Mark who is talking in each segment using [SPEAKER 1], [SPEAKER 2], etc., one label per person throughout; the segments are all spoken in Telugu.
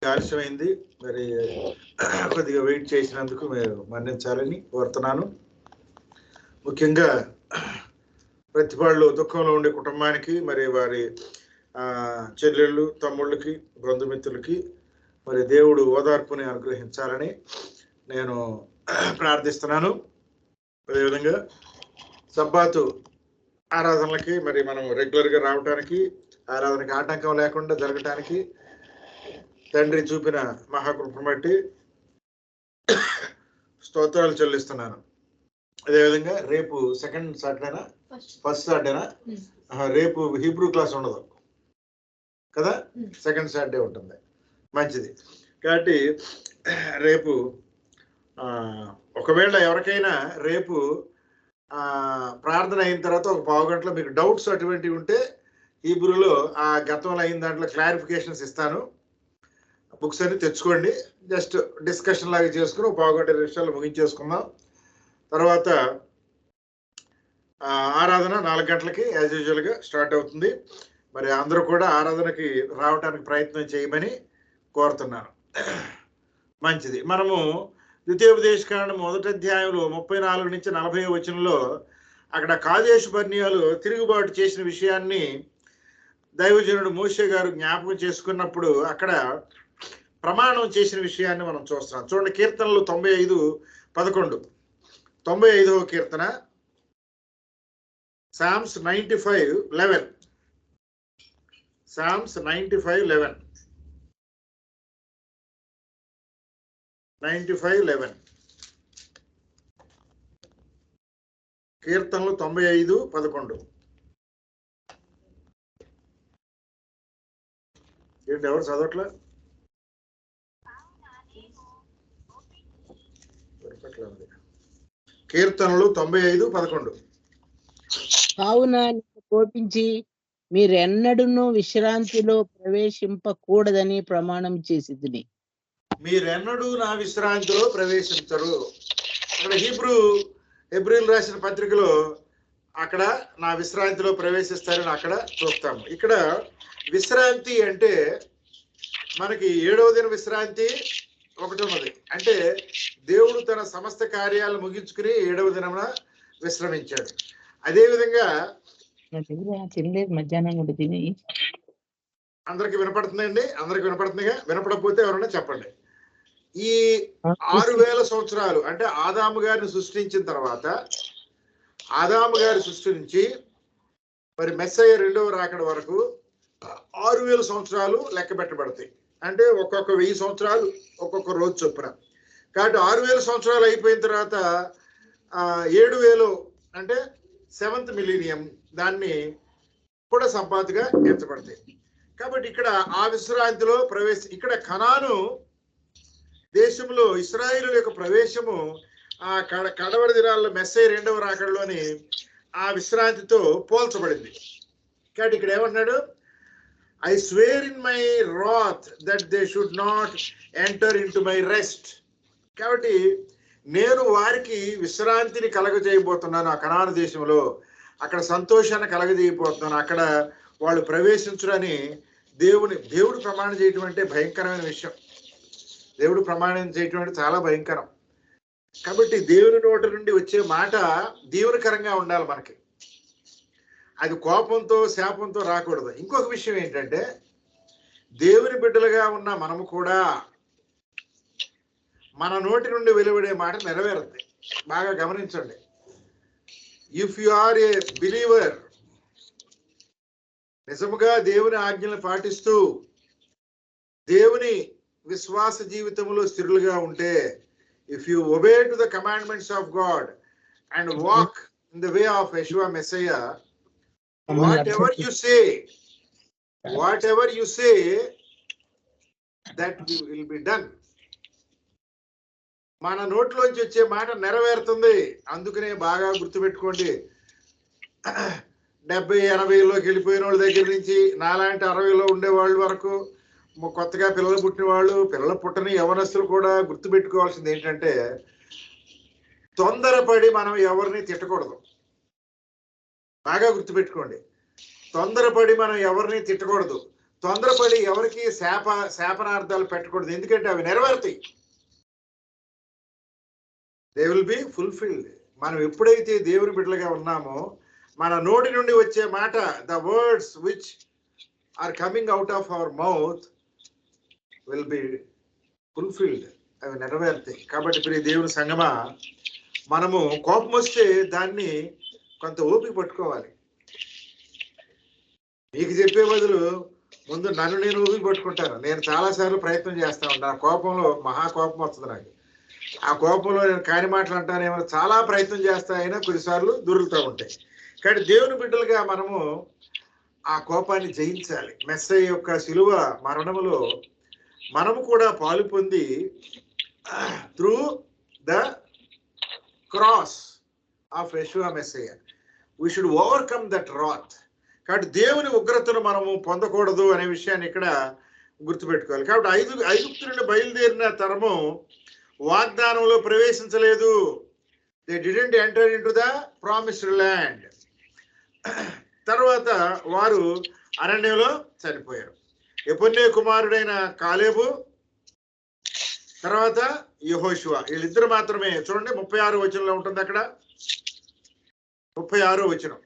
[SPEAKER 1] ఆలస్యమైంది, మరి కొద్దిగా వెయిట్ చేసినందుకు మీరు మన్నించాలని కోరుతున్నాను. ముఖ్యంగా ప్రతి వాళ్ళు దుఃఖంలో ఉండే కుటుంబానికి, మరి వారి చెల్లెళ్ళు, తమ్ముళ్ళకి, బంధుమిత్రులకి మరి దేవుడు ఓదార్పుని అనుగ్రహించాలని నేను ప్రార్థిస్తున్నాను. అదేవిధంగా సబ్బాతు ఆరాధనలకి మరి మనం రెగ్యులర్గా రావడానికి, ఆరాధనకి ఆటంకం లేకుండా జరగటానికి తండ్రి చూపిన మహాకృపను బట్టి స్తోత్రాలు చెల్లిస్తున్నాను. అదేవిధంగా రేపు సెకండ్ సాటర్డేనా ఫస్ట్ సాటర్డేనా? రేపు హీబ్రూ క్లాస్ ఉండదు కదా, సెకండ్ సాటర్డే ఉంటుంది. మంచిది. కాబట్టి రేపు ఒకవేళ ఎవరికైనా రేపు ప్రార్థన అయిన తర్వాత ఒక పావు గంటలో మీకు డౌట్స్ అటువంటివి ఉంటే హీబ్రూలో ఆ గతంలో అయిన దాంట్లో క్లారిఫికేషన్స్ ఇస్తాను. బుక్స్ అన్ని తెచ్చుకోండి. జస్ట్ డిస్కషన్ లాగా చేసుకుని ఒక పావు గంట నిమిషాలు ముగించేసుకుందాం. తర్వాత ఆరాధన 4 గంటలకి యాజ్ యూజువల్గా స్టార్ట్ అవుతుంది. మరి అందరూ కూడా ఆరాధనకి రావడానికి ప్రయత్నం చేయమని కోరుతున్నాను. మంచిది. మనము ద్వితీయోపదేశకాండం 1వ అధ్యాయంలో 34 నుంచి 40 వచనంలో అక్కడ కాదేషు బర్నియాలు తిరుగుబాటు చేసిన విషయాన్ని దైవజనుడు మోషే గారు జ్ఞాపకం చేసుకున్నప్పుడు అక్కడ ప్రమాణం చేసిన విషయాన్ని మనం చూస్తున్నాం. చూడండి, కీర్తనలు 95:11, 95వ కీర్తన, Psalms 95:11, Psalms 95:11, 95:11, కీర్తనలు 95:11. ఏంటి ఎవరు చదవట్లా? కీర్తనలు 95:11.
[SPEAKER 2] కావున కోపించి మీరెన్నడూను విశ్రాంతిలో ప్రవేశింపకూడదని ప్రమాణం చేసిదిని.
[SPEAKER 1] మీరెన్నడూ నా విశ్రాంతిలో ప్రవేశించరు. అక్కడ హెబ్రీలు రాసిన పత్రికలో అక్కడ నా విశ్రాంతిలో ప్రవేశిస్తారని అక్కడ చూస్తాము. ఇక్కడ విశ్రాంతి అంటే మనకి 7వ దిన విశ్రాంతి ఒకటి ఉన్నది. అంటే దేవుడు తన సమస్త కార్యాలు ముగించుకుని 7వ దినమున విశ్రమించాడు. అదేవిధంగా
[SPEAKER 2] మధ్యాహ్నం
[SPEAKER 1] అందరికి వినపడుతుందండి? అందరికి వినపడుతుందిగా? వినపడకపోతే ఎవరన్నా చెప్పండి. ఈ 6000 సంవత్సరాలు అంటే ఆదాము గారిని సృష్టించిన తర్వాత, ఆదాము గారి సృష్టి నుంచి మరి మెస్సయ్య 2వ రాకడ వరకు 6000 సంవత్సరాలు లెక్క పెట్టబడతాయి. అంటే ఒక్కొక్క 1000 సంవత్సరాలు ఒక్కొక్క రోజు చొప్పున. కాబట్టి 6000 సంవత్సరాలు అయిపోయిన తర్వాత 7000 అంటే 7th మిలీనియం దాన్ని కూడా సంపాతిగా ఎంచబడతాయి. కాబట్టి ఇక్కడ ఆ విశ్రాంతిలో ఇక్కడ కనాను దేశంలో ఇశ్రాయేలు యొక్క ప్రవేశము ఆ కడవరి దినాల్లో మెస్సయ్య 2వ రాకడలోని ఆ విశ్రాంతితో పోల్చబడింది. కాబట్టి ఇక్కడ ఏమన్నాడు? I swear in my wrath that they should not enter into my rest. కాబట్టి నేను వారికి విశ్రాంతిని కలగజేయబోతున్నాను. ఆ కనాను దేశంలో అక్కడ సంతోషాన్ని కలగజేయబోతున్నాను. అక్కడ వాళ్ళు ప్రవేశించురని దేవుడు ప్రమాణం చేయటం అంటే భయంకరమైన విషయం. దేవుడు ప్రమాణం చేయటం అంటే చాలా భయంకరం. కాబట్టి దేవుని నోటి నుండి వచ్చే మాట దీవెనకరంగా ఉండాలి మనకి. అది కోపంతో శాపంతో రాకూడదు. ఇంకొక విషయం ఏంటంటే దేవుని బిడ్డలుగా ఉన్న మనము కూడా మన నోటి నుండి వెలువడే మాట నెరవేరుద్ది. బాగా గమనించండి. If you are a believer, నిజముగా దేవుని ఆజ్ఞలు పాటిస్తూ దేవుని విశ్వాస జీవితంలో స్థిరులుగా ఉంటే, if you obey to the commandments of God and walk in the way of Yeshua messiah, whatever you say that will be done. మన నోట్లోంచి వచ్చే మాట నెరవేరుతుంది. అందుకనే బాగా గుర్తుపెట్టుకోండి. 70-80లోకి వెళ్ళిపోయిన వాళ్ళ దగ్గర నుంచి నాలాంటి 60లో ఉండేవాళ్ళ వరకు, కొత్తగా పిల్లలు పుట్టిన వాళ్ళు, పిల్లలు పుట్టని యవనస్తులు కూడా గుర్తుపెట్టుకోవాల్సింది ఏంటంటే, తొందరపడి మనం ఎవరిని తిట్టకూడదు. బాగా గుర్తుపెట్టుకోండి. తొందరపడి మనం ఎవరిని తిట్టకూడదు. తొందరపడి ఎవరికి శాపనార్థాలు పెట్టకూడదు, ఎందుకంటే అవి నెరవేరుతాయి. They will be fulfilled. మనం ఎప్పుడైతే దేవుని బిడ్డలుగా ఉన్నామో మన నోటి నుండి వచ్చే మాట, the words which are coming out of our mouth will be fulfilled, అవి నెరవేరుతాయి. కాబట్టి ప్రియ దేవుని సంగమా, మనము కోపం వస్తే దాన్ని కొంత ఓపిక పట్టుకోవాలి. మీకు చెప్పే బదులు ముందు నన్ను నేను ఓపిక పట్టుకుంటాను. నేను చాలాసార్లు ప్రయత్నం చేస్తా ఉంటాను. కోపంలో మహా కోపం వస్తుంది నాకు. ఆ కోపంలో నేను కాని మాటలు అంటానేమో, చాలా ప్రయత్నం చేస్తా, అయినా కొన్నిసార్లు దొరుకుతూ ఉంటాయి. కానీ దేవుని బిడ్డలుగా మనము ఆ కోపాన్ని జయించాలి. మెస్సయ్య యొక్క శిలువ మరణములో మనము కూడా పాలు పొంది through the cross of Yeshua Messiah we should overcome that wrath. కాబట్టి దేవుని ఉగ్రతను మనము పొందకూడదు అనే విషయాన్ని ఇక్కడ గుర్తుపెట్టుకోవాలి. కాబట్టి ఐగుప్తు నుండి బయలుదేరిన తరము వాగ్దానంలో ప్రవేశించలేదు. They didn't enter into the promised land. తర్వాత వారు అరణ్యంలో చనిపోయారు. యెఫున్నె కుమారుడైన కాలేబు, తర్వాత యెహోషువ, వీళ్ళిద్దరు మాత్రమే. చూడండి 36వ వచనంలో ఉంటుంది. అక్కడ 36వ వచనం,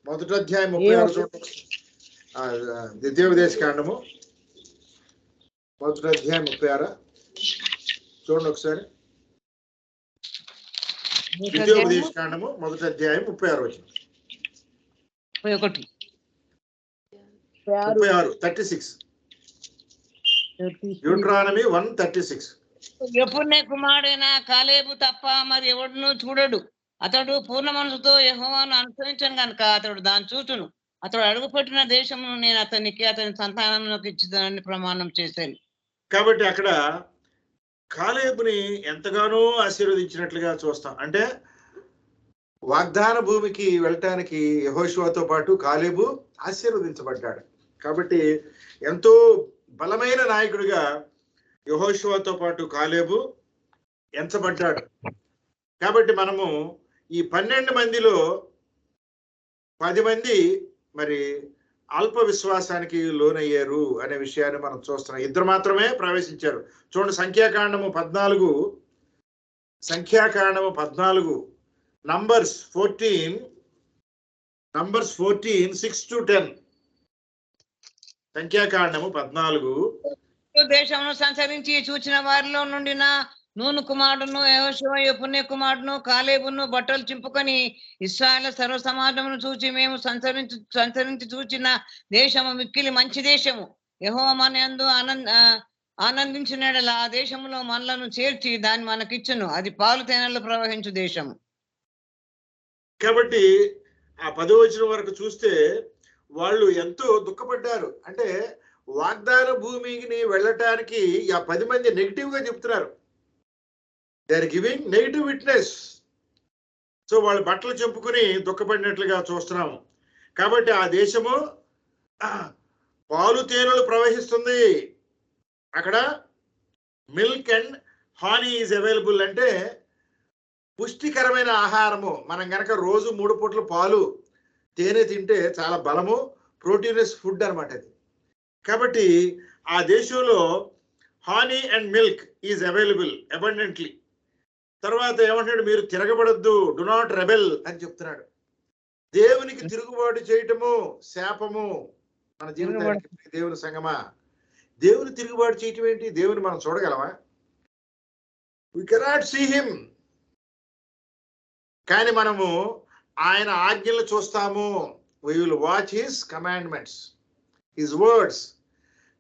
[SPEAKER 1] మొదటి అధ్యాయం 36 చూడండి. ద్వితీయోపదేశ కాండము మొదటి అధ్యాయం 36 చూడండి ఒకసారి. ద్వితీయోపదేశ కాండము మొదటి అధ్యాయం 36 వచనం. 36 డ్యూటరానమీ 1:36.
[SPEAKER 3] యెఫున్నె కుమారుడైన కాలేబు తప్ప మరి ఎవడును చూడడు. అతడు పూర్ణ మనసుతో యెహోవాను అనుసరించను గనుక అతడు దాన్ని చూచును. అతడు అడుగుపెట్టిన దేశమును నేను అతనికి అతని సంతానంలోకి ఇచ్చుదానని ప్రమాణం చేశాను.
[SPEAKER 1] కాబట్టి అక్కడ కాలేబుని ఎంతగానో ఆశీర్వదించినట్లుగా చూస్తాం. అంటే వాగ్దాన భూమికి వెళ్ళటానికి యెహోషువతో పాటు కాలేబు ఆశీర్వదించబడ్డాడు. కాబట్టి ఎంతో బలమైన నాయకుడిగా యెహోషువతో పాటు కాలేబు ఎంచబడ్డాడు. కాబట్టి మనము ఈ 12 మందిలో 10 మంది మరి అల్ప విశ్వాసానికి లోనయ్యారు అనే విషయాన్ని మనం చూస్తున్నాం. 2 మాత్రమే ప్రవేశించారు. చూడండి, సంఖ్యాకాండము 14 నంబర్స్ 14 6-10. సంఖ్యాకాండము 14.
[SPEAKER 3] దేశమును సంచరించి చూచిన వారిలో నుండిన నూను కుమారుడును యెహోషువ యెఫున్నె కుమారుడును కాలేబును బట్టలు చింపుకొని ఇశ్రాయేలు సర్వ సమాజమును చూచి మేము సంచరించి చూచిన దేశము మిక్కిలి మంచి దేశము, యెహోవా మనయందు ఆనందించినడలా ఆ దేశములో మనలను చేర్చి దాన్ని మనకిచ్చును, అది పాలు తేనెలు ప్రవహించు దేశము.
[SPEAKER 1] కాబట్టి ఆ 10వ వచనం వరకు చూస్తే వాళ్ళు ఎంతో దుఃఖపడ్డారు. అంటే వాగ్దాన భూమిని వెళ్ళటానికి ఆ 10 మంది నెగిటివ్ గా చెప్తున్నారు. They are giving negative witness. So వాళ్ళు బట్టలు చెప్పుకుని దుఃఖపడినట్లుగా చూస్తున్నాము. కాబట్టి ఆ దేశము పాలు తేనెలు ప్రవహిస్తుంది. అక్కడ milk and honey is available. అంటే పుష్టికరమైన ఆహారము. మనం కనుక రోజు 3 పూట్ల పాలు తేనె తింటే చాలా బలము, ప్రోటీనస్ ఫుడ్ అనమాట అది. కాబట్టి ఆ దేశంలో honey and milk is available abundantly. తర్వాత ఏమంటాడు, మీరు తిరగబడద్దు, డు నాట్ రెబెల్ అని చెప్తున్నాడు. దేవునికి తిరుగుబాటు చేయటము శాపము మన జీవితానికి. దేవుని సంగమా, దేవుని తిరుగుబాటు చేయటం ఏంటి? దేవుని మనం చూడగలమా? we cannot see him. కానీ మనము ఆయన ఆజ్ఞలు చూస్తాము. we will watch his commandments, his words.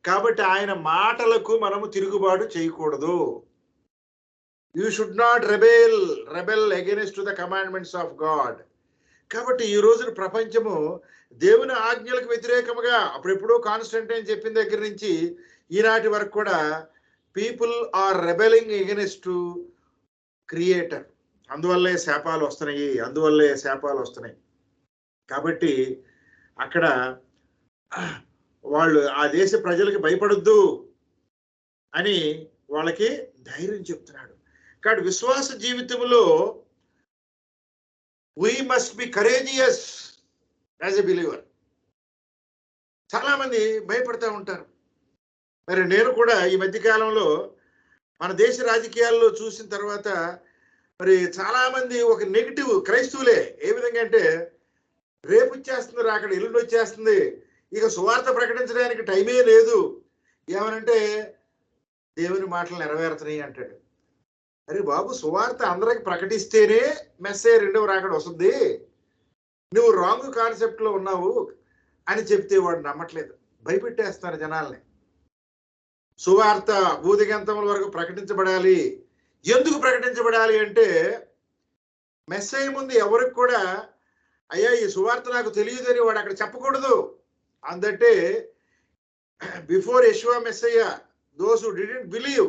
[SPEAKER 1] కాబట్టి ఆయన మాటలకు మనము తిరుగుబాటు చేయకూడదు. You should not rebel against the commandments of God. కాబట్టి ఈ రోజున ప్రపంచము దేవుని ఆజ్ఞలకు వ్యతిరేకముగా అప్పుడెప్పుడో కాన్స్టంటైన్ చెప్పిన దగ్గర నుంచి ఈనాటి వరకు కూడా people are rebelling against creator. అందువల్లే శాపాలు వస్తున్నాయి. కాబట్టి అక్కడ వాళ్ళు ఆ దేశ ప్రజలకి భయపడొద్దు అని వాళ్ళకి ధైర్యం చెప్తున్నాడు. కాబట్టి విశ్వాస జీవితంలో we must be courageous. As a believer. చాలా మంది భయపడతా ఉంటారు. మరి నేను కూడా ఈ మధ్య కాలంలో మన దేశ రాజకీయాల్లో చూసిన తర్వాత మరి చాలా మంది ఒక నెగిటివ్ క్రైస్తవులే ఏ విధంగా అంటే రేపు వచ్చేస్తుంది అక్కడ ఎల్లుండి వచ్చేస్తుంది, ఇక సువార్త ప్రకటించడానికి టైమే లేదు, ఏమనంటే దేవుని మాటలు నెరవేరుతున్నాయి అంటాడు. అరే బాబు, సువార్త అందరికి ప్రకటిస్తేనే మెసేజ్ రెండవ రాకడ వస్తుంది, నువ్వు రాంగ్ కాన్సెప్ట్ లో ఉన్నావు అని చెప్తే వాడు నమ్మట్లేదు, భయపెట్టేస్తారు జనాల్ని. సువార్త భూదిగంతముల వరకు ప్రకటించబడాలి. ఎందుకు ప్రకటించబడాలి అంటే మెసేజ్ ముందు ఎవరికి కూడా అయ్యా ఈ సువార్త నాకు తెలియదని వాడు అక్కడ చెప్పకూడదు. అందుకే before Yeshua Messiah those who didn't believe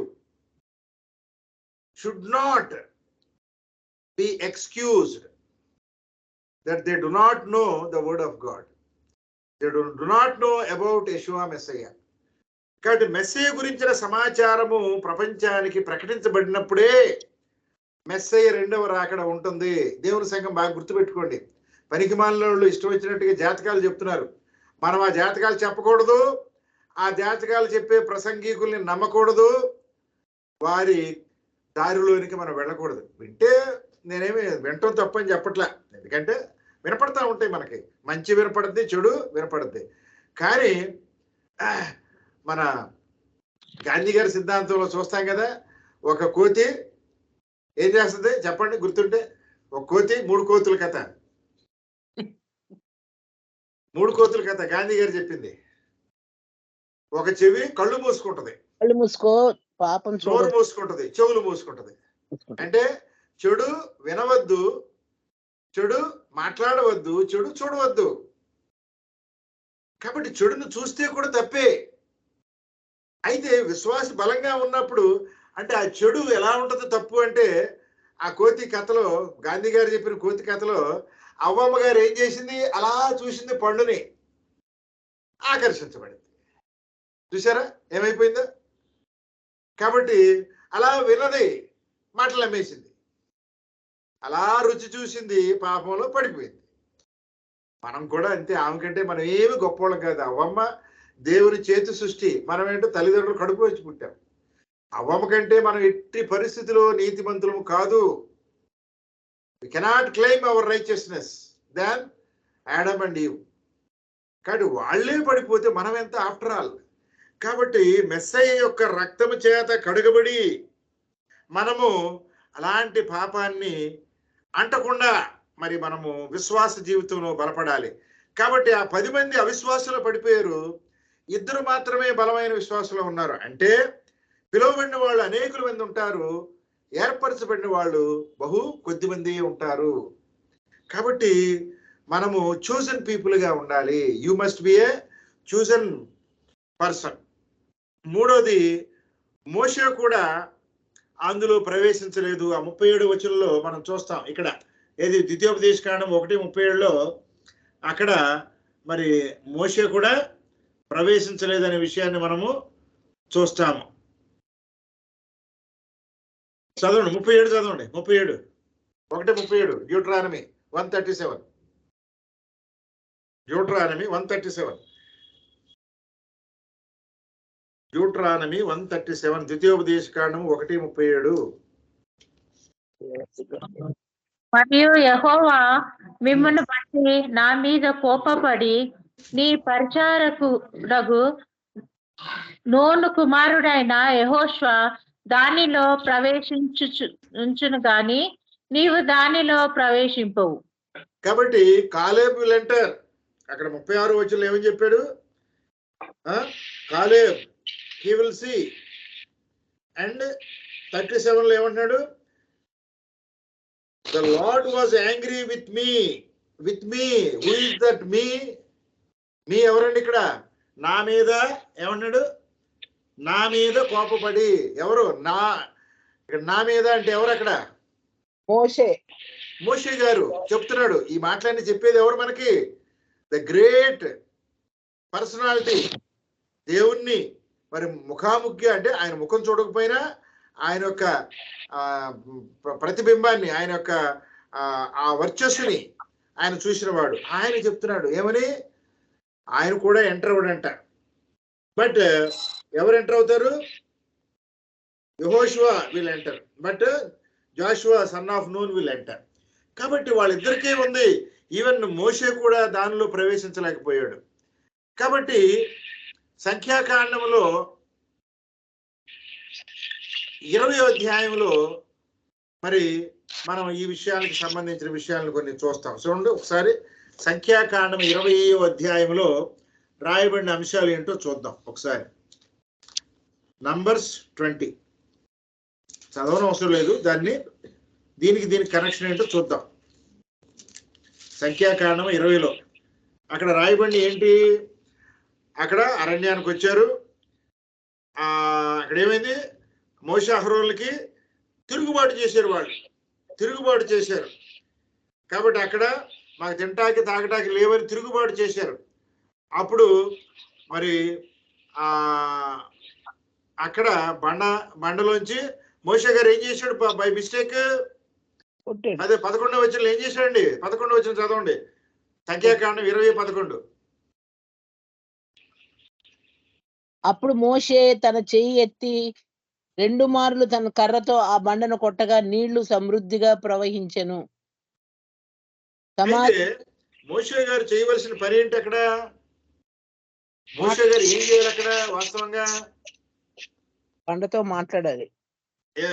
[SPEAKER 1] should not be excused that they do not know the word of God. They do not know about Yeshua Messiah. కాబట్టి మెస్సయ్య గురించిన సమాచారము ప్రపంచానికి ప్రకటించబడినప్పుడే మెస్సయ్య రెండవ రాకడ ఉంటుంది. దేవుని సంఘం బాగా గుర్తుపెట్టుకోండి. పనికిమాలిన వాళ్ళు ఇష్టం వచ్చినట్టుగా జాతకాలు చెప్తున్నారు. మనం ఆ జాతకాలు చెప్పకూడదు, ఆ జాతకాలు చెప్పే ప్రసంగికుల్ని నమ్మకూడదు, వారి దారిలోనికి మనం వెళ్ళకూడదు. వింటే నేనేమి వినటం తప్పని చెప్పట్లే, ఎందుకంటే వినపడతా ఉంటాయి మనకి, మంచి వినపడుద్ది, చెడు వినపడుద్ది. కానీ మన గాంధీ గారి సిద్ధాంతంలో చూస్తాం కదా, ఒక కోతి ఏం చేస్తుంది చెప్పండి గుర్తుంటే? ఒక కోతి 3 కోతుల కథ, 3 కోతుల కథ గాంధీ గారు చెప్పింది. ఒక చెవి కళ్ళు మూసుకుంటది,
[SPEAKER 2] కళ్ళు మూసుకో పాపం,
[SPEAKER 1] నోరు మూసుకుంటది, చెవులు మూసుకుంటది. అంటే చెడు వినవద్దు, చెడు మాట్లాడవద్దు, చెడు చూడవద్దు. కాబట్టి చెడును చూస్తే కూడా తప్పే. అయితే విశ్వాస బలంగా ఉన్నప్పుడు అంటే ఆ చెడు ఎలా ఉంటుందో తప్పు అంటే, ఆ కోతి కథలో, గాంధీ గారు చెప్పిన కోతి కథలో అవ్వమ్మ గారు ఏం చేసింది, అలా చూసింది పండుని, ఆకర్షించబడింది. చూసారా ఏమైపోయిందో? కాబట్టి అలా విన్నది, మాటలు అమ్మేసింది, అలా రుచి చూసింది, పాపంలో పడిపోయింది. మనం కూడా అంతే. ఆమె కంటే మనం ఏమి గొప్పవాళ్ళం కాదు. అవ్వమ్మ దేవుని చేతి సృష్టి, మనం ఏంటో తల్లిదండ్రులు కడుపు వచ్చి పుట్టాం. అవ్వమ్మ కంటే మనం ఎట్టి పరిస్థితిలో నీతిమంతులము కాదు. We cannot claim our righteousness than Adam and Eve. కాబట్టి వాళ్ళే పడిపోతే మనం ఎంత ఆఫ్టర్ ఆల్. కాబట్టి మెస్సయ్య యొక్క రక్తము చేత కడుగబడి మనము అలాంటి పాపాన్ని అంటకుండా మరి మనము విశ్వాస జీవితంలో బలపడాలి. కాబట్టి ఆ 10 మంది అవిశ్వాసంలో పడిపోయారు, 2 మాత్రమే బలమైన విశ్వాసంలో ఉన్నారు. అంటే పిలువబడిన వాళ్ళు అనేకుల మంది ఉంటారు, ఏర్పరచబడిన వాళ్ళు బహు కొద్ది మంది ఉంటారు. కాబట్టి మనము చూజన్ పీపుల్గా ఉండాలి. You must be a chosen person. 3వది, మోషే కూడా అందులో ప్రవేశించలేదు. ఆ 37 వచనంలో మనం చూస్తాం. ఇక్కడ ఏది ద్వితీయోపదేశకాండం 1:37లో అక్కడ మరి మోషే కూడా ప్రవేశించలేదనే విషయాన్ని మనము చూస్తాము. చదవండి 37, చదవండి 37, 1:37, డ్యూటరానమీ 137, డ్యూటరానమీ 137, డ్యూటరానమీ 137, ద్వితీయోపదేశకాండం 1:37.
[SPEAKER 4] మరియు యెహోవా మిమ్మును బట్టి నా మీద కోపపడి నీ పరిచారకుడగు నూను కుమారుడైన యెహోషువ దానిలో ప్రవేశించును గాని నీవు దానిలో ప్రవేశింపవు.
[SPEAKER 1] కాబట్టి కాలేబ్ విల్ ఎంటర్. అక్కడ 36 వచనంలో ఏమని చెప్పాడు? Caleb he will see. And 37లో ఏమంటున్నాడు? The Lord was angry with me. With me. Who is that me? మీ ఎవరండి ఇక్కడ? నా మీద ఏమన్నాడు? నా మీద కోపపడి. ఎవరు? ఇక్కడ నా మీద అంటే ఎవరు అక్కడ?
[SPEAKER 2] మోషే.
[SPEAKER 1] మోషే గారు చెప్తున్నాడు. ఈ మాటలన్నీ చెప్పేది ఎవరు మనకి? The great personality. దేవుణ్ణి మరి ముఖాముఖి అంటే ఆయన ముఖం చూడకపోయినా ఆయన యొక్క ప్రతిబింబాన్ని, ఆయన యొక్క ఆ వర్చస్సుని, ఆయన చూసినవాడు ఆయన చెప్తున్నాడు ఏమని, ఆయన కూడా ఎంటర్ అవ్వడంట. బట్ ఎవరు ఎంటర్ అవుతారు? Yehoshua will enter, but Joshua son of Nun will enter. కాబట్టి వాళ్ళిద్దరికీ ఉంది. ఈవెన్ మోషే కూడా దానిలో ప్రవేశించలేకపోయాడు. కాబట్టి సంఖ్యాకాండంలో 20వ అధ్యాయంలో మరి మనం ఈ విషయానికి సంబంధించిన విషయాలను కొన్ని చూస్తాం. చూడండి ఒకసారి, సంఖ్యాకాండం 20వ అధ్యాయంలో రాయబడిన అంశాలు ఏంటో చూద్దాం ఒకసారి. నంబర్స్ 20 చదవడం అవసరం లేదు, దీనికి కనెక్షన్ ఏంటో చూద్దాం. సంఖ్యాకాండం 20లో అక్కడ రాయబడి ఏంటి, అక్కడ అరణ్యానికి వచ్చారు. అక్కడ ఏమైంది, మోషే అహరోనులకి తిరుగుబాటు చేశారు, వాళ్ళు తిరుగుబాటు చేశారు. కాబట్టి అక్కడ మాకు తింటాకి తాగటానికి లేవని తిరుగుబాటు చేశారు. అప్పుడు మరి అక్కడ బండలోంచి మోషే గారు ఏం చేశాడు బై మిస్టేక్, అదే 11వ వచనంలో ఏం చేశాడండి, 11వ వచనం చదవండి, సంఖ్యాకాండం 20:11.
[SPEAKER 2] అప్పుడు మోషే తన చెయ్యి ఎత్తి 2 మార్లు తన కర్రతో ఆ బండను కొట్టగా నీళ్లు సమృద్ధిగా ప్రవహించెను.
[SPEAKER 1] అయితే మోషే గారు చేయవలసిన పని ఏంటి? అక్కడ మోషే గారు ఏం చేయాలి? అక్కడ వాస్తవంగా
[SPEAKER 2] బండతో మాట్లాడాలి.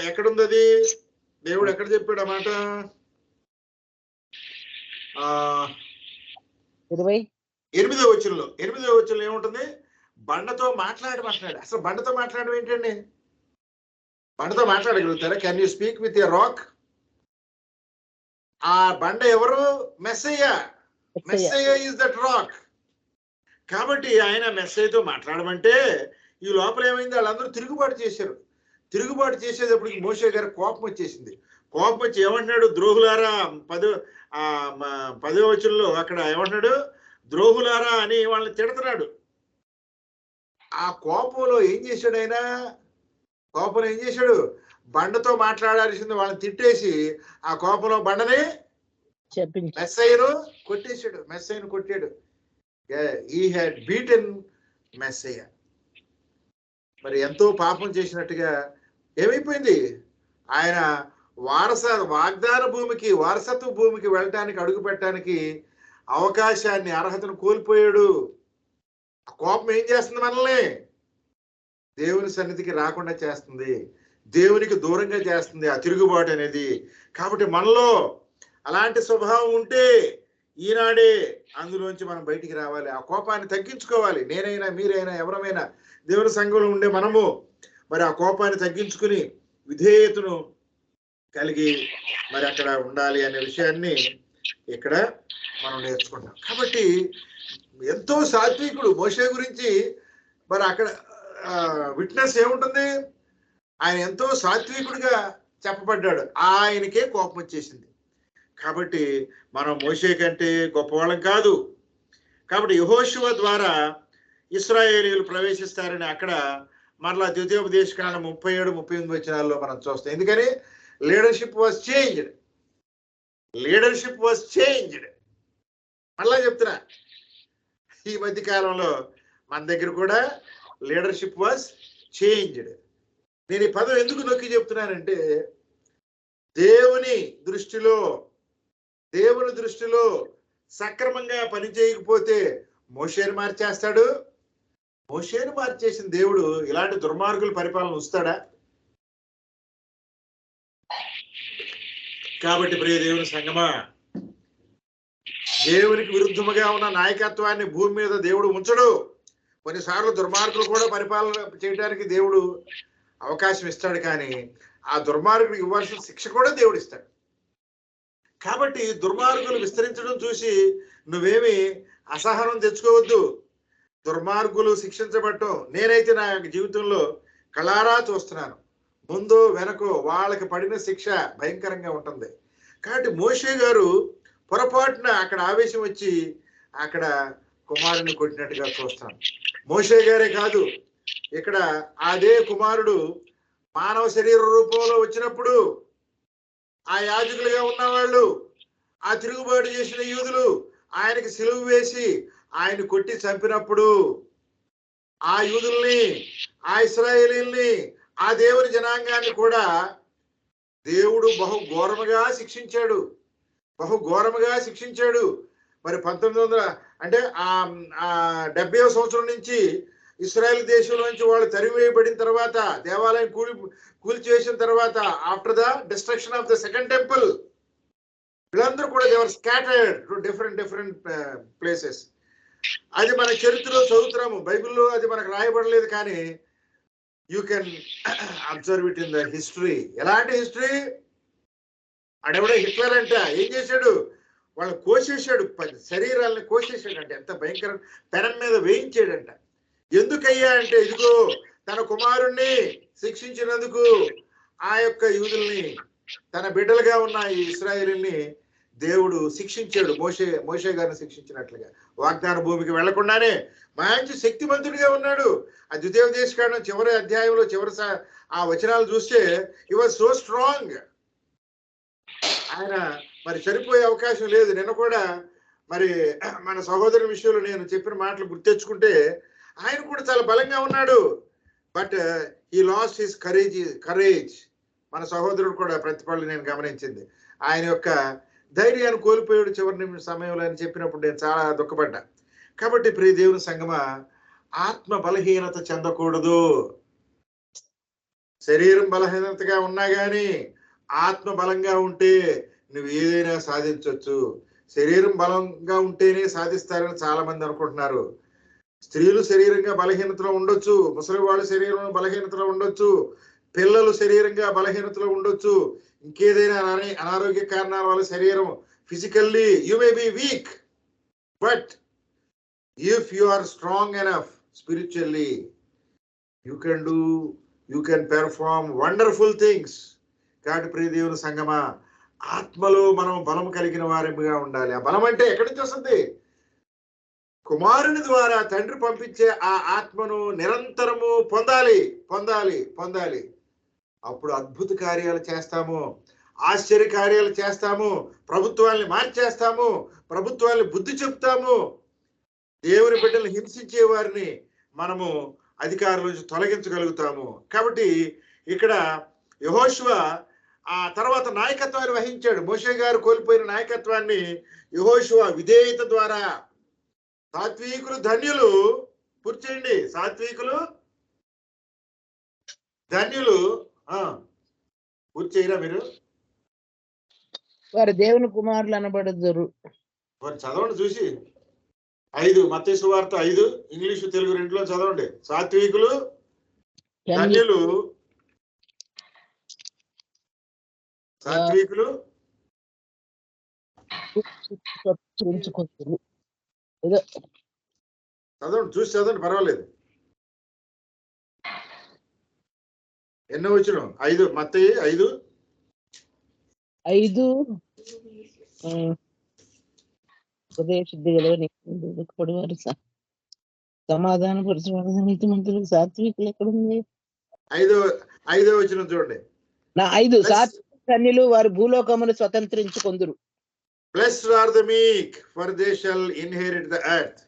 [SPEAKER 1] ఎక్కడుంది అది? దేవుడు ఎక్కడ చెప్పాడు ఆ మాట? 8వ వచనంలో ఏముంటుంది? బండతో మాట్లాడు. అసలు బండతో మాట్లాడడం ఏంటండి? బండతో మాట్లాడగలుగుతారా? Can you speak with a rock? ఆ బండ ఎవరు? Messiah is that rock. కాబట్టి ఆయన మెస్సయ్యతో మాట్లాడమంటే ఈ లోపల ఏమైంది, వాళ్ళందరూ తిరుగుబాటు చేశారు. తిరుగుబాటు చేసేటప్పటికి మోషే గారు కోపం వచ్చేసింది. కోపం వచ్చి ఏమంటున్నాడు, ద్రోహులారా, 10వ వచనంలో అక్కడ ఏమంటున్నాడు, ద్రోహులారా అని వాళ్ళని తిడుతున్నాడు. ఆ కోపంలో ఏం చేశాడు ఆయన? కోపంలో ఏం చేశాడు? బండతో మాట్లాడాల్సింది వాళ్ళని తిట్టేసి ఆ కోపంలో బండని మెస్సయ్యను కొట్టాడు. He had beaten messiah. మరి ఎంతో పాపం చేసినట్టుగా ఏమైపోయింది, ఆయన వారసత్వ భూమికి వెళ్ళటానికి, అడుగు పెట్టడానికి అవకాశాన్ని, అర్హతను కోల్పోయాడు. ఆ కోపం ఏం చేస్తుంది? మనల్ని దేవుని సన్నిధికి రాకుండా చేస్తుంది, దేవునికి దూరంగా చేస్తుంది ఆ తిరుగుబాటు అనేది. కాబట్టి మనలో అలాంటి స్వభావం ఉంటే ఈనాడే అందులోంచి మనం బయటికి రావాలి, ఆ కోపాన్ని తగ్గించుకోవాలి. నేనైనా మీరైనా ఎవరమైనా దేవుని సంఘంలో ఉండే మనము మరి ఆ కోపాన్ని తగ్గించుకుని విధేయతను కలిగి మరి అక్కడ ఉండాలి అనే విషయాన్ని ఇక్కడ మనం నేర్చుకుంటాం. కాబట్టి ఎంతో సాత్వికుడు మోషే గురించి మరి అక్కడ విట్నెస్ ఏముంటుంది, ఆయన ఎంతో సాత్వికుడిగా చెప్పబడ్డాడు. ఆయనకే కోపం వచ్చేసింది. కాబట్టి మనం మోషే కంటే గొప్పవాళ్ళం కాదు. కాబట్టి యెహోషువ ద్వారా ఇశ్రాయేలీయులు ప్రవేశిస్తారని అక్కడ మరలా ద్వితీయోపదేశకాండం 37-38 వచనాల్లో మనం చూస్తాం. ఎందుకని? Leadership was changed. మళ్ళా చెప్తున్నా, ఈ మధ్య కాలంలో మన దగ్గర కూడా లీడర్షిప్ వాజ్ చేంజ్డ్. నేను ఈ పదం ఎందుకు నొక్కి చెప్తున్నానంటే, దేవుని దృష్టిలో సక్రమంగా పని చేయకపోతే మోషేను మార్చేస్తాడు. మోషేను మార్చేసిన దేవుడు ఇలాంటి దుర్మార్గుల పరిపాలన ఉంచుతాడా? కాబట్టి ప్రియ దేవుని సంగమా, దేవునికి విరుద్ధముగా ఉన్న నాయకత్వాన్ని భూమి మీద దేవుడు ఉంచడు. కొన్నిసార్లు దుర్మార్గులు కూడా పరిపాలన చేయడానికి దేవుడు అవకాశం ఇస్తాడు, కానీ ఆ దుర్మార్గులకు ఇవ్వాల్సిన శిక్ష కూడా దేవుడు ఇస్తాడు. కాబట్టి దుర్మార్గులు విస్తరించడం చూసి నువ్వేమి అసహనం తెచ్చుకోవద్దు. దుర్మార్గులు శిక్షించబడటం నేనైతే నా జీవితంలో కళారా చూస్తున్నాను. ముందు వెనకో వాళ్ళకి పడిన శిక్ష భయంకరంగా ఉంటుంది. కాబట్టి మోషే గారు పొరపాటున అక్కడ ఆవేశం వచ్చి అక్కడ కుమారుని కొట్టినట్టుగా చూస్తాను. మోషే గారే కాదు, ఇక్కడ అదే కుమారుడు మానవ శరీర రూపంలో వచ్చినప్పుడు ఆ యాజకులుగా ఉన్నవాళ్ళు ఆ తిరుగుబాటు చేసిన యూదులు ఆయనకి సిలువ వేసి ఆయన కొట్టి చంపినప్పుడు ఆ యూదుల్ని, ఆ ఇశ్రాయేలీల్ని, ఆ దేవుని జనాంగాన్ని కూడా దేవుడు బహు ఘోరముగా శిక్షించాడు, బహు ఘోరముగా శిక్షించాడు. మరి 1900 అంటే ఆ 70వ సంవత్సరం నుంచి ఇశ్రాయేల్ దేశంలో నుంచి వాళ్ళు తరిమివేయబడిన తర్వాత, దేవాలయం కూల్చివేసిన తర్వాత, after the destruction of the second temple, వీళ్ళందరూ కూడా దేవర్ స్కాటర్డ్ టు డిఫరెంట్ ప్లేసెస్. అది మన చరిత్రలో చదువుతున్నాము, బైబిల్లో అది మనకు రాయబడలేదు, కానీ you can observe it in the history. ఎలాంటి హిస్టరీ? అడెవడో హిట్లర్ అంట ఏం చేశాడు, వాళ్ళు కోసేశాడు, శరీరాలను కోసేశాడంట. ఎంత భయంకర, పెనం మీద వేయించాడంట. ఎందుకయ్యా అంటే, ఇదిగో తన కుమారుణ్ణి శిక్షించినందుకు ఆ యొక్క యూదుల్ని, తన బిడ్డలుగా ఉన్న ఈ ఇశ్రాయేలుని దేవుడు శిక్షించాడు. మోషే గారిని శిక్షించినట్లుగా. వాగ్దాన భూమికి వెళ్లకుండానే మంచి శక్తిమంతుడిగా ఉన్నాడు. ఆ ద్వితీయోపదేశకాండం చివరి అధ్యాయంలో చివరి ఆ వచనాలు చూస్తే హి వాజ్ సో స్ట్రాంగ్. ఆయన మరి చనిపోయే అవకాశం లేదు. నిన్న కూడా మరి మన సహోదరుని విషయంలో నేను చెప్పిన మాటలు గుర్తెచ్చుకుంటే ఆయన కూడా చాలా బలంగా ఉన్నాడు. But he lost his courage. మన సహోదరుడు కూడా ప్రతిఫలం నేను గమనించింది. ఆయన యొక్క ధైర్యాన్ని కోల్పోయాడు చివరి సమయంలో అని చెప్పినప్పుడు నేను చాలా దుఃఖపడ్డా. కాబట్టి ప్రియ దేవుని సంగమా, ఆత్మ బలహీనత చెందకూడదు. శరీరం బలహీనతగా ఉన్నా కానీ ఆత్మ బలంగా ఉంటే నువ్వు ఏదైనా సాధించవచ్చు. శరీరం బలంగా ఉంటేనే సాధిస్తారని చాలా మంది అనుకుంటున్నారు. స్త్రీలు శరీరంగా బలహీనతలో ఉండొచ్చు, ముసలి వాళ్ళు శరీరంలో బలహీనతలో ఉండొచ్చు, పిల్లలు శరీరంగా బలహీనతలో ఉండొచ్చు, ఇంకేదైనా అనారోగ్య కారణాల వల్ల శరీరం physically you may be weak, but if you are strong enough spiritually you can perform wonderful things. కాబట్టి ప్రియ దేవుని సంగమా, ఆత్మలో మనం బలం కలిగిన వారిగా ఉండాలి. ఆ బలం అంటే ఎక్కడి నుంచి వస్తుంది? కుమారుని ద్వారా తండ్రి పంపించే ఆ ఆత్మను నిరంతరము పొందాలి. అప్పుడు అద్భుత కార్యాలు చేస్తాము, ఆశ్చర్య కార్యాలు చేస్తాము, ప్రభుత్వాన్ని మార్చేస్తాము, ప్రభుత్వాన్ని బుద్ధి చెప్తాము, దేవుని బిడ్డలను హింసించే వారిని మనము అధికారుల నుంచి తొలగించగలుగుతాము. కాబట్టి ఇక్కడ యెహోషువ ఆ తర్వాత నాయకత్వాన్ని వహించాడు. మోషే గారు కోల్పోయిన నాయకత్వాన్ని యెహోషువ విధేయత ద్వారా, సాత్వికులు ధన్యులు, పూర్చేయండి, సాత్వికులు ధన్యులు, పూర్తి చేయరా మీరు?
[SPEAKER 2] వారు దేవుని కుమారులు అనబడదురు.
[SPEAKER 1] వారు చదవండి చూసి 5 మత్తయి సువార్త 5 ఇంగ్లీషు తెలుగు రెండులో చదవండి. సాత్వికులు ధన్యులు, సాత్వికులు చదవండి, చూసి చదవండి, పర్వాలేదు. ఎన్నో వచ్చిన 5 మత్తయి 5
[SPEAKER 2] ఉపదేశుద్ధి గలవారు సమాధాన పరచువారు నీతిమంతులకు సాత్వికులు ఎక్కడుంది?
[SPEAKER 1] 5వ వచనం చూడండి.
[SPEAKER 2] 5 సాత్విక ధన్యులు, వారు భూలోకమును స్వతంత్రించుకొందురు.
[SPEAKER 1] Blessed are the meek, for they shall inherit the earth.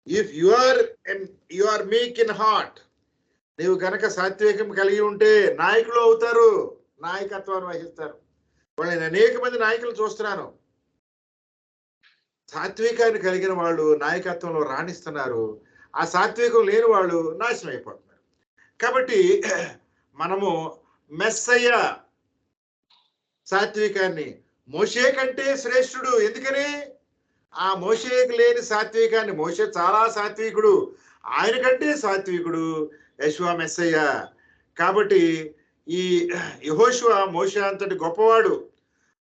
[SPEAKER 1] If you are meek in heart, నీవు కనుక సాత్వికం కలిగి ఉంటే నాయకులు అవుతారు, నాయకత్వాన్ని వహిస్తారు. వాళ్ళని అనేక మంది నాయకులు చూస్తున్నాను, సాత్వికాన్ని కలిగిన వాళ్ళు నాయకత్వంలో రాణిస్తున్నారు, ఆ సాత్వికం లేని వాళ్ళు నాశనం అయిపోతున్నారు. కాబట్టి మనము మెస్సయ్య సాత్వికాన్ని, మోషే కంటే శ్రేష్ఠుడు. ఎందుకని? ఆ మోషేకి లేని సాత్వికాన్ని, మోషే చాలా సాత్వికుడు, ఆయన కంటే సాత్వికుడు యెషువా మెస్సయ్య. కాబట్టి ఈ యెహోషువ మోషే అంతటి గొప్పవాడు.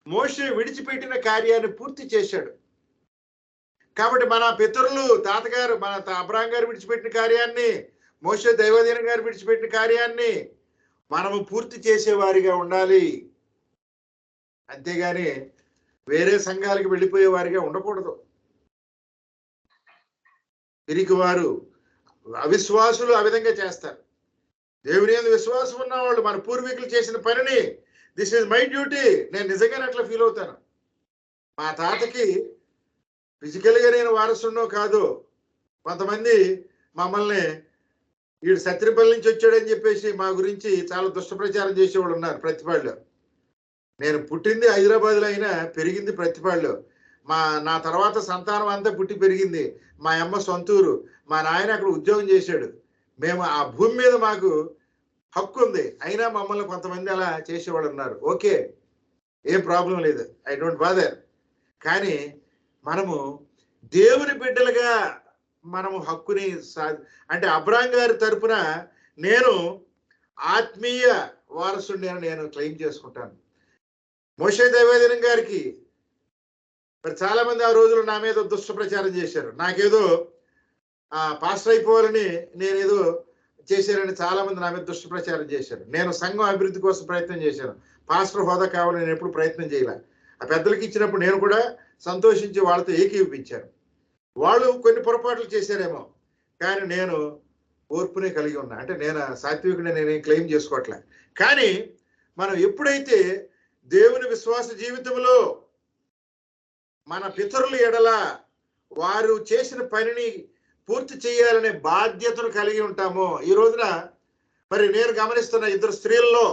[SPEAKER 1] మోషే విడిచిపెట్టిన కార్యాన్ని పూర్తి చేశాడు. కాబట్టి మన పితరులు, తాతగారు, మన అబ్రాహాం గారు విడిచిపెట్టిన కార్యాన్ని, మోషే దైవజనం గారు విడిచిపెట్టిన కార్యాన్ని మనము పూర్తి చేసేవారిగా ఉండాలి. అంతేగాని వేరే సంఘాలకు వెళ్ళిపోయే వారిగా ఉండకూడదు. తిరిగి వారు అవిశ్వాసులు ఆ విధంగా చేస్తారు. దేవుని యందు విశ్వాసం ఉన్నవాళ్ళు, మన పూర్వీకులు చేసిన పనిని, దిస్ ఈజ్ మై డ్యూటీ, నేను నిజంగానే అట్లా ఫీల్ అవుతాను. మా తాతకి ఫిజికల్గా నేను వారసున్నో కాదు, కొంతమంది మమ్మల్ని వీడు సత్రిపల్లి నుంచి వచ్చాడని చెప్పేసి మా గురించి చాలా దుష్టప్రచారం చేసేవాళ్ళు ఉన్నారు ప్రతిపాడులో. నేను పుట్టింది హైదరాబాద్లో అయినా పెరిగింది ప్రతిపాడులో. నా తర్వాత సంతానం అంతా పుట్టి పెరిగింది మా అమ్మ సొంతూరు. మా నాయన అక్కడ ఉద్యోగం చేశాడు. మేము ఆ భూమి మీద మాకు హక్కు ఉంది, అయినా మమ్మల్ని కొంతమంది అలా చేసేవాళ్ళు ఉన్నారు. ఓకే, ఏం ప్రాబ్లం లేదు, ఐ డోంట్ బాదర్. కానీ మనము దేవుని బిడ్డలుగా మనము హక్కుని అంటే అబ్రాం గారి తరపున నేను ఆత్మీయ వారసుడిని అని నేను క్లెయిమ్ చేసుకుంటాను. మోషే దైవజనం గారికి మరి చాలా మంది ఆ రోజులు నా మీద దుష్ట ప్రచారం చేశారు. నాకేదో పాస్టర్ అయిపోవాలని నేనేదో చేశారని చాలా మంది నా మీద దుష్ట ప్రచారం చేశారు. నేను సంఘం అభివృద్ధి కోసం ప్రయత్నం చేశాను. పాస్టర్ హోదా కావాలని నేను ఎప్పుడు ప్రయత్నం చేయలే. ఆ పెద్దలకి ఇచ్చినప్పుడు నేను కూడా సంతోషించి వాళ్ళతో ఏకీపించాను. వాళ్ళు కొన్ని పొరపాట్లు చేశారేమో, కానీ నేను ఓర్పునే కలిగి ఉన్నా. అంటే నేను సాత్వికుడిని నేనేం క్లెయిమ్ చేసుకోవట్లే. కానీ మనం ఎప్పుడైతే దేవుని విశ్వాస జీవితంలో మన పితరుల ఎడల వారు చేసిన పనిని పూర్తి చేయాలనే బాధ్యతను కలిగి ఉంటామో, ఈ రోజున మరి నేను గమనిస్తున్న ఇద్దరు స్త్రీల్లో,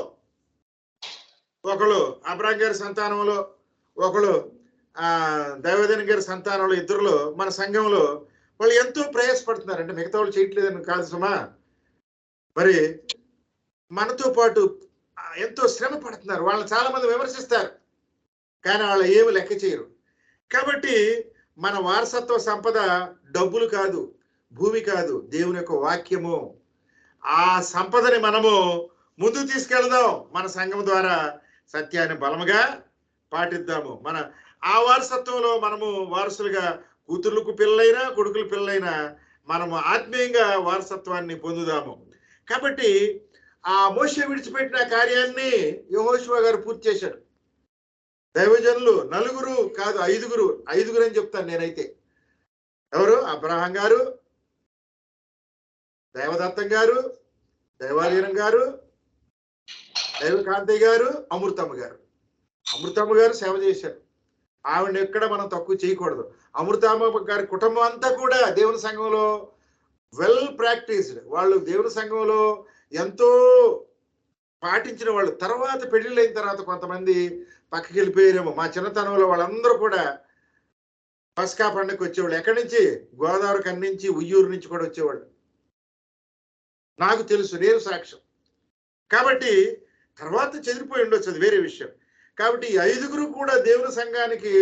[SPEAKER 1] ఒకళ్ళు అబ్రాం గారి సంతానంలో, ఒకళ్ళు దైవజన గారి సంతానంలో, ఇద్దరులో మన సంఘంలో వాళ్ళు ఎంతో ప్రయాసపడుతున్నారు. అంటే మిగతా వాళ్ళు చేయట్లేదని కాదు సుమా, మరి మనతో పాటు ఎంతో శ్రమ పడుతున్నారు. వాళ్ళని చాలా మంది విమర్శిస్తారు, కానీ వాళ్ళు ఏమి లెక్క చేయరు. కాబట్టి మన వారసత్వ సంపద డబ్బులు కాదు, భూమి కాదు, దేవుని యొక్క వాక్యము. ఆ సంపదని మనము ముందుకు తీసుకెళ్దాం. మన సంఘం ద్వారా సత్యాన్ని బలముగా పాటిద్దాము. మన ఆ వారసత్వంలో మనము వారసులుగా, కూతుర్లకు పిల్లలైనా కొడుకుల పిల్లలైనా మనము ఆత్మీయంగా వారసత్వాన్ని పొందుదాము. కాబట్టి ఆ మోషే విడిచిపెట్టిన కార్యాన్ని యెహోషువ గారు పూర్తి చేశాడు. దైవజనులు నలుగురు కాదు, ఐదుగురు అని చెప్తాను నేనైతే. ఎవరు? అబ్రహాం గారు, దైవదత్తం గారు, దైవాధీనం గారు, దైవకాంతయ్య గారు, అమృతమ్మ గారు సేవ చేశారు. ఆవిడని ఎక్కడ మనం తక్కువ చేయకూడదు. అమృతమ్మ గారి కుటుంబం అంతా కూడా దేవుని సంఘంలో వెల్ ప్రాక్టీస్డ్. వాళ్ళు దేవుని సంఘంలో ఎంతో పాటించిన వాళ్ళు. తర్వాత పెళ్లిళ్ళు అయిన తర్వాత కొంతమంది పక్కకి వెళ్ళిపోయారేమో. మా చిన్నతనంలో వాళ్ళందరూ కూడా పస్కా పండుగకి వచ్చేవాళ్ళు. ఎక్కడి నుంచి? గోదావరి కన్ని నుంచి, ఉయ్యూరు నుంచి కూడా వచ్చేవాళ్ళు. నాకు తెలుసు, నేను సాక్ష్యం. కాబట్టి తర్వాత చెదిరిపోయి ఉండొచ్చు, అది వేరే విషయం. కాబట్టి ఈ ఐదుగురు కూడా దేవుని సంఘానికి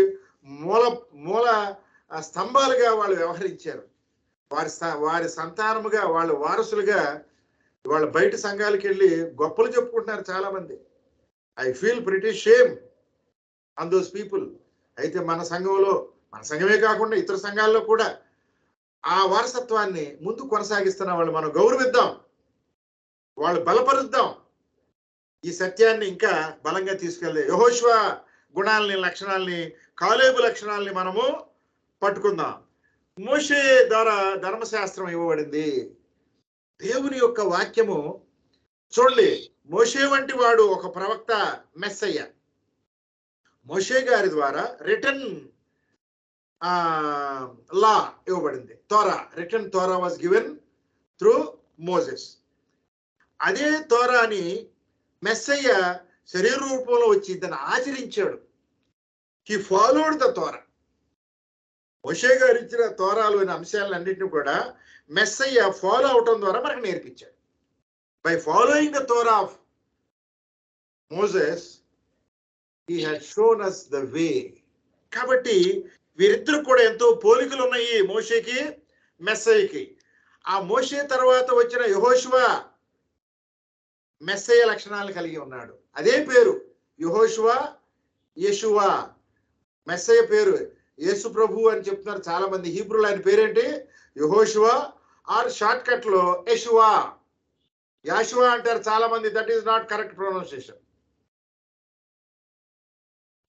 [SPEAKER 1] మూల స్తంభాలుగా వాళ్ళు వ్యవహరించారు. వారి సంతానముగా, వాళ్ళ వారసులుగా వాళ్ళ బయట సంఘాలకు వెళ్ళి గొప్పలు చెప్పుకుంటున్నారు చాలా మంది. I feel pretty shame on those people. అయితే మన సంఘంలో, మన సంఘమే కాకుండా ఇతర సంఘాల్లో కూడా ఆ వారసత్వాన్ని ముందు కొనసాగిస్తున్న వాళ్ళు మనం గౌరవిద్దాం, వాళ్ళు బలపరుద్దాం. ఈ సత్యాన్ని ఇంకా బలంగా తీసుకెళ్తే యెహోషువ గుణాలని, లక్షణాలని, కాలేబు లక్షణాలని మనము పట్టుకుందాం. మోషే ద్వారా ధర్మశాస్త్రం ఇవ్వబడింది, దేవుని యొక్క వాక్యము. చూడండి, మోషే వంటి వాడు ఒక ప్రవక్త, మెస్సయ్య. మోషే గారి ద్వారా రిటర్న్ లా ఇవ్వబడింది. Written Torah was given through Moses. అదే తోరాని మెస్సయ్య శరీర రూపంలో వచ్చి దాన్ని ఆచరించాడు. He followed the Torah. మోషే గారు ఇచ్చిన తోరాలు అనే అంశాలన్నింటినీ కూడా మెస్సయ్య ఫాలో అవటం ద్వారా మనకు నేర్పించాడు. By following the Torah of Moses he had shown us the way. కాబట్టి వీరిద్దరు కూడా ఎంతో పోలికలు ఉన్నాయి, మోషేకి, మెస్సయ్యకి. ఆ మోషే తర్వాత వచ్చిన యెహోషువ మెస్సయ్య లక్షణాలను కలిగి ఉన్నాడు. అదే పేరు యెహోషువ, యేషువా. మెస్సయ్య పేరు యేసు ప్రభు అని చెప్తున్నారు చాలా మంది. హీబ్రూలో ఆయన పేరేంటి? యెహోషువ, ఆర్ షార్ట్ కట్ లో యెషువా, యాషువా అంటారు చాలా మంది. That is not correct pronunciation.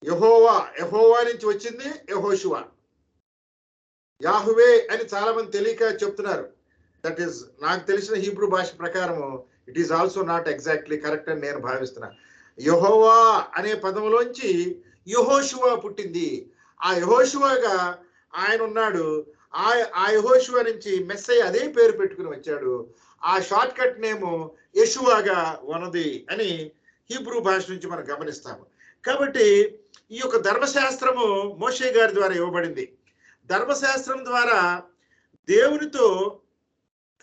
[SPEAKER 1] యెహోవా నుంచి వచ్చింది యెహోషువ. యాహువే అని చాలా మంది తెలియక చెప్తున్నారు. దట్ ఈస్, నాకు తెలిసిన హీబ్రూ భాష ప్రకారము it is also not exactly correct అని నేను భావిస్తున్నా. యెహోవా అనే పదములోంచి యెహోషువ పుట్టింది. ఆ యెహోషువగా ఆయన ఉన్నాడు. ఆ యెహోషువ నుంచి మెస్సయ్య అదే పేరు పెట్టుకుని వచ్చాడు. ఆ షార్ట్ కట్ నేము యెషువాగా ఉన్నది అని హీబ్రూ భాష నుంచి మనం గమనిస్తాము. కాబట్టి ఈ యొక్క ధర్మశాస్త్రము మోషే గారి ద్వారా ఇవ్వబడింది. ధర్మశాస్త్రం ద్వారా దేవునితో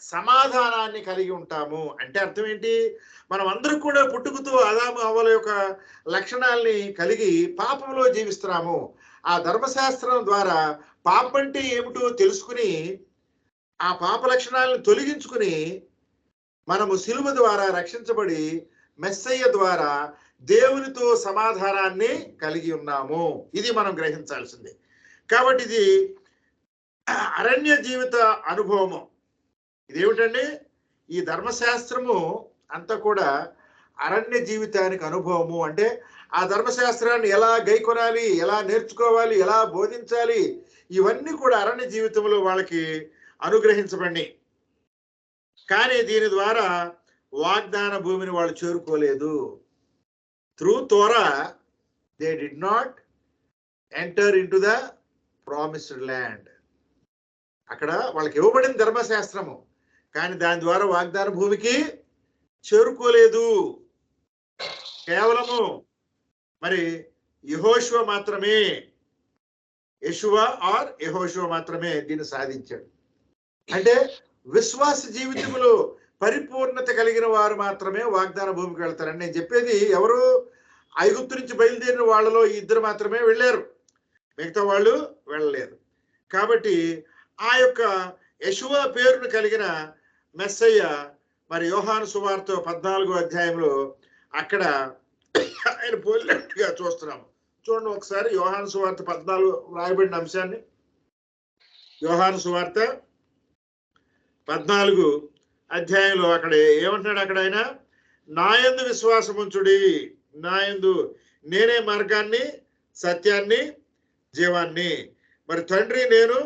[SPEAKER 1] సమాధానాన్ని కలిగి ఉంటాము. అంటే అర్థం ఏంటి? మనం అందరూ కూడా పుట్టుకతో ఆదాము హవ్వల యొక్క లక్షణాలని కలిగి పాపంలో జీవిస్తున్నాము. ఆ ధర్మశాస్త్రం ద్వారా పాపం అంటే ఏమిటో తెలుసుకుని ఆ పాప లక్షణాలను తొలగించుకుని మనము సిలువ ద్వారా రక్షించబడి మెస్సయ్య ద్వారా దేవునితో సమాధానాన్ని కలిగి ఉన్నాము. ఇది మనం గ్రహించాల్సింది. కాబట్టి ఇది అరణ్య జీవిత అనుభవము. ఇదేమిటండి? ఈ ధర్మశాస్త్రము అంతా కూడా అరణ్య జీవితానికి అనుభవము. అంటే ఆ ధర్మశాస్త్రాన్ని ఎలా గైకొనాలి, ఎలా నేర్చుకోవాలి, ఎలా బోధించాలి, ఇవన్నీ కూడా అరణ్య జీవితంలో వాళ్ళకి అనుగ్రహించబడి, కానీ దీని ద్వారా వాగ్దాన భూమిని వాళ్ళు చేరుకోలేదు. Through Torah they did not enter in to the promised land. అక్కడ వాళ్ళకి ఇవ్వబడిన ధర్మశాస్త్రము, కానీ దాని ద్వారా వాగ్దాన భూమికి చేరుకోలేదు. కేవలము మరి యెహోషువ మాత్రమే, యెహోషువ మాత్రమే దీన్ని సాధించాడు. అంటే విశ్వాస జీవితంలో పరిపూర్ణత కలిగిన వారు మాత్రమే వాగ్దాన భూమికి వెళ్తారని నేను చెప్పేది. ఎవరు? ఐగుప్తు నుంచి బయలుదేరిన వాళ్ళలో ఇద్దరు మాత్రమే వెళ్ళారు, మిగతా వాళ్ళు వెళ్ళలేదు. కాబట్టి ఆ యొక్క యెషువ పేరును కలిగిన మెస్సయ్య మరి యోహాను సువార్త 14వ అధ్యాయంలో అక్కడ ఆయన పోలినట్టుగా చూస్తున్నాము. చూడండి ఒకసారి యోహాను సువార్త 14 రాయబడిన అంశాన్ని. యోహాను సువార్త 14 అధ్యాయంలో అక్కడ ఏమంటున్నాడు? అక్కడ ఆయన నాయందు విశ్వాసం ఉంచుడి, నాయందు నేనే మార్గాన్ని, సత్యాన్ని, జీవాన్ని, మరి తండ్రి నేను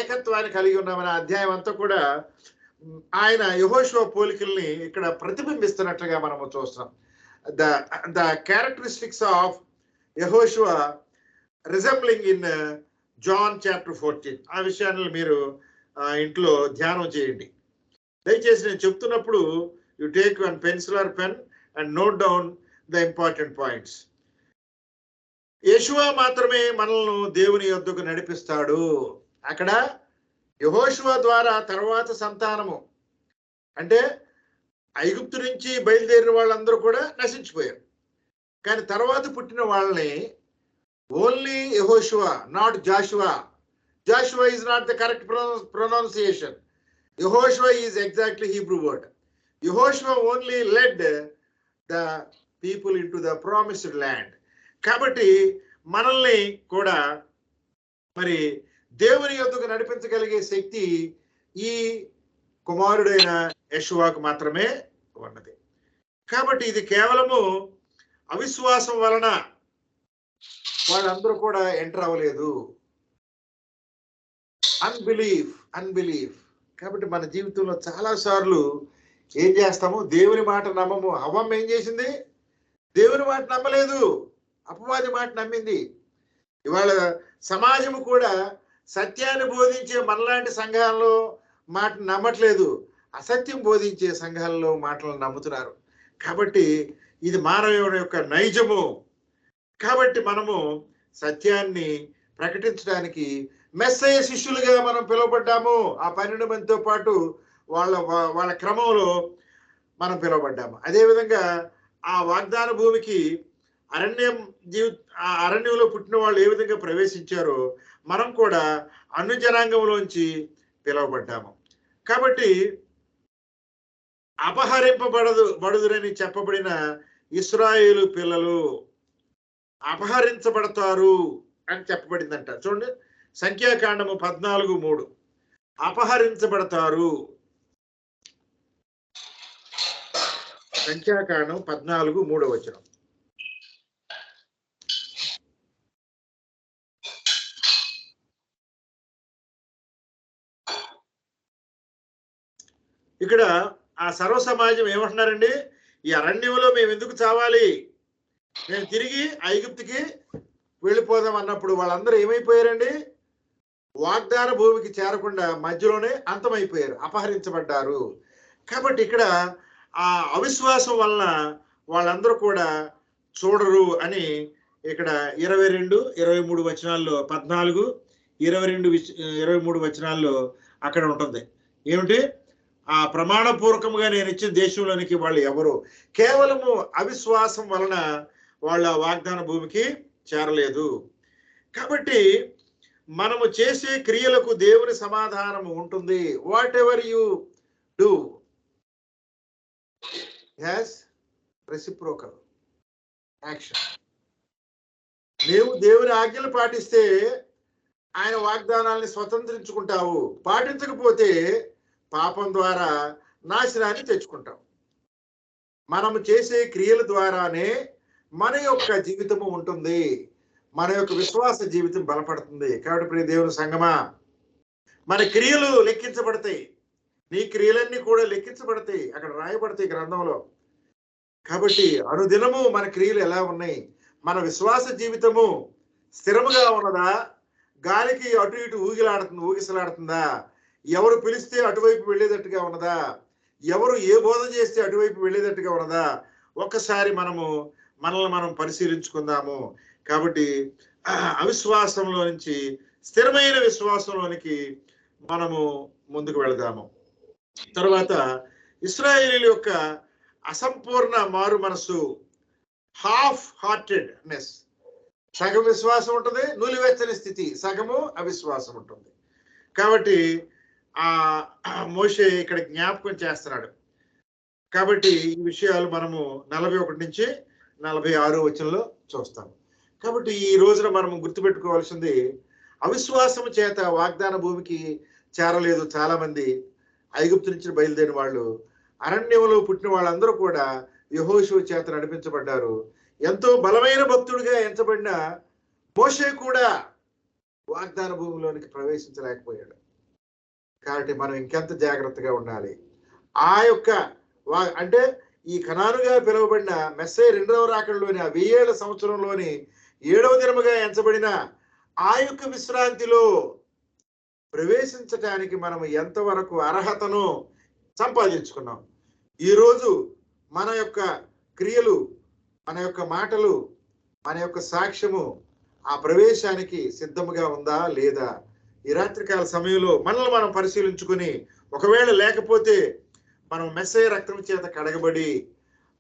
[SPEAKER 1] ఏకత్వాన్ని కలిగి ఉన్నామని అధ్యాయం అంతా కూడా ఆయన యెహోషువ పోలికల్ని ఇక్కడ ప్రతిబింబిస్తున్నట్లుగా మనము చూస్తున్నాం. ద క్యారెక్టరిస్టిక్స్ ఆఫ్ యెహోషువ రిజెంబ్లింగ్ ఇన్ జాన్ చాప్టర్ 14. ఆ విషయాన్ని మీరు ఇంట్లో ధ్యానం చేయండి. దయచేసి నేను చెప్తున్నప్పుడు you take one pencil or pen and note down the important points. Yeshua మాత్రమే మనల్ని దేవుని యొద్దకు నడిపిస్తాడు. అక్కడ యెహోషువ ద్వారా తర్వాత సంతానము, అంటే ఐగుప్తు నుంచి బయలుదేరిన వాళ్ళందరూ కూడా నశించిపోయారు, కానీ తర్వాత పుట్టిన వాళ్ళని only Yehoshua, not Joshua. Joshua is not the correct pronunciation. Yehoshua is exactly Hebrew word. Yehoshua only led the people in to the promised land. కాబట్టి మనల్ని కూడా మరి దేవుని యొద్దకు నడిపించగలిగే శక్తి ఈ కుమారుడైన యెషువాకు మాత్రమే ఉన్నది. కాబట్టి ఇది కేవలము అవిశ్వాసం వలన వాళ్ళందరూ కూడా ఎంటర్ అవ్వలేదు. అన్బిలీఫ్. కాబట్టి మన జీవితంలో చాలా సార్లు ఏం చేస్తాము? దేవుని మాట నమ్మము. హవ్వమ్మ ఏం చేసింది? దేవుని మాట నమ్మలేదు, అపవాది మాట నమ్మింది. ఇవాళ సమాజము కూడా సత్యాన్ని బోధించే మనలాంటి సంఘాల్లో మాట నమ్మట్లేదు, అసత్యం బోధించే సంఘాల్లో మాటలను నమ్ముతున్నారు. కాబట్టి ఇది మానవుని యొక్క నైజము. కాబట్టి మనము సత్యాన్ని ప్రకటించడానికి మెస్సయ్య శిష్యులుగా మనం పిలువబడ్డాము. ఆ 12 మందితో పాటు వాళ్ళ క్రమంలో మనం పిలువబడ్డాము. అదేవిధంగా ఆ వాగ్దాన భూమికి అరణ్యంలో పుట్టిన వాళ్ళు ఏ విధంగా ప్రవేశించారో మనం కూడా అన్ని జనాంగంలోంచి పిలువబడ్డాము. కాబట్టి బడుదురని చెప్పబడిన ఇశ్రాయేలు పిల్లలు అపహరించబడతారు అని చెప్పబడిందంట. చూడండి, సంఖ్యాకాండము 14:3. అపహరించబడతారు. సంఖ్యాకాండం 14:3. ఇక్కడ ఆ సర్వ సమాజం ఏమంటున్నారండి? ఈ అరణ్యంలో మేము ఎందుకు చావాలి? మేము తిరిగి ఐగుప్తుకి వెళ్ళిపోదాం అన్నప్పుడు వాళ్ళందరూ ఏమైపోయారండి? వాగ్దాన భూమికి చేరకుండా మధ్యలోనే అంతమైపోయారు, అపహరించబడ్డారు. కాబట్టి ఇక్కడ ఆ అవిశ్వాసం వలన వాళ్ళందరూ కూడా చూడరు అని ఇక్కడ 22, 23 వచనాల్లో 14, 22, 23 వచనాల్లో అక్కడ ఉంటుంది. ఏమిటి? ఆ ప్రమాణపూర్వకంగా నేను ఇచ్చిన దేశంలోనికి వాళ్ళు ఎవరు? కేవలము అవిశ్వాసం వలన వాళ్ళ వాగ్దాన భూమికి చేరలేదు. కాబట్టి మనము చేసే క్రియలకు దేవుని సమాధానం ఉంటుంది. What ever you do has reciprocal action. నీవు దేవుని ఆజ్ఞలు పాటిస్తే ఆయన వాగ్దానాల్ని స్వతంత్రించుకుంటావు. పాటించకపోతే పాపం ద్వారా నాశనాన్ని తెచ్చుకుంటాం. మనము చేసే క్రియల ద్వారానే మన యొక్క జీవితము ఉంటుంది, మన యొక్క విశ్వాస జీవితం బలపడుతుంది. కాబట్టి ప్రియ దేవుని సంగమా, మన క్రియలు లెక్కించబడతాయి. నీ క్రియలన్నీ కూడా లెక్కించబడతాయి, అక్కడ రాయబడతాయి గ్రంథంలో. కాబట్టి అనుదినము మన క్రియలు ఎలా ఉన్నాయి? మన విశ్వాస జీవితము స్థిరముగా ఉన్నదా? గాలికి అటు ఇటు ఊగిసలాడుతుందా? ఎవరు పిలిస్తే అటువైపు వెళ్ళేటట్టుగా ఉన్నదా? ఎవరు ఏ బోధ చేస్తే అటువైపు వెళ్ళేటట్టుగా ఉన్నదా? ఒక్కసారి మనల్ని మనం పరిశీలించుకుందాము. కాబట్టి అవిశ్వాసంలో నుంచి స్థిరమైన విశ్వాసంలోనికి మనము ముందుకు వెళదాము. తర్వాత ఇశ్రాయేలీయుల యొక్క అసంపూర్ణ మారు మనసు, హాఫ్ హార్టెడ్నెస్. సగం విశ్వాసం ఉంటుంది, నూలివెచ్చని స్థితి, సగము అవిశ్వాసం ఉంటుంది. కాబట్టి ఆ మోషే ఇక్కడ జ్ఞాపకం చేస్తున్నాడు. కాబట్టి ఈ విషయాలు మనము 41 నుంచి 46 వచనంలో చూస్తాము. కాబట్టి ఈ రోజున మనము గుర్తుపెట్టుకోవాల్సింది, అవిశ్వాసం చేత వాగ్దాన భూమికి చేరలేదు చాలా మంది. ఐగుప్తు నుంచి బయలుదేరిన వాళ్ళు, అరణ్యంలో పుట్టిన వాళ్ళందరూ కూడా యెహోషువ చేత నడిపించబడ్డారు. ఎంతో బలమైన భక్తుడిగా ఎంచబడిన మోషే కూడా వాగ్దాన భూమిలోనికి ప్రవేశించలేకపోయాడు. కాబట్టి మనం ఇంకెంత జాగ్రత్తగా ఉండాలి. ఆ యొక్క అంటే ఈ కనానుగా పిలువబడిన మెస్సే 2వ రాకడలోని ఆ 1000 ఏళ్ల సంవత్సరంలోని 7వ దినముగా ఎంచబడిన ఆ యొక్క విశ్రాంతిలో ప్రవేశించటానికి మనం ఎంతవరకు అర్హతను సంపాదించుకున్నాం? ఈరోజు మన యొక్క క్రియలు, మన యొక్క మాటలు, మన యొక్క సాక్ష్యము ఆ ప్రవేశానికి సిద్ధముగా ఉందా లేదా? ఈ రాత్రికాల సమయంలో మనల్ని మనం పరిశీలించుకుని, ఒకవేళ లేకపోతే మనం మెస్సయ్య రక్తం చేత కడగబడి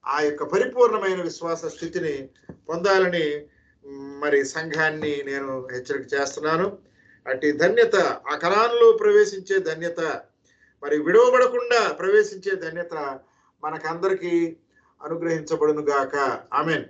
[SPEAKER 1] ఆ యొక్క పరిపూర్ణమైన విశ్వాస స్థితిని పొందాలని మరి సంఘాన్ని నేను హెచ్చరిక చేస్తున్నాను. అట్టి ధన్యత, ఆ కనానులో ప్రవేశించే ధన్యత, మరి విడవబడకుండా ప్రవేశించే ధన్యత మనకందరికీ అనుగ్రహించబడును గాక. ఆమేన్.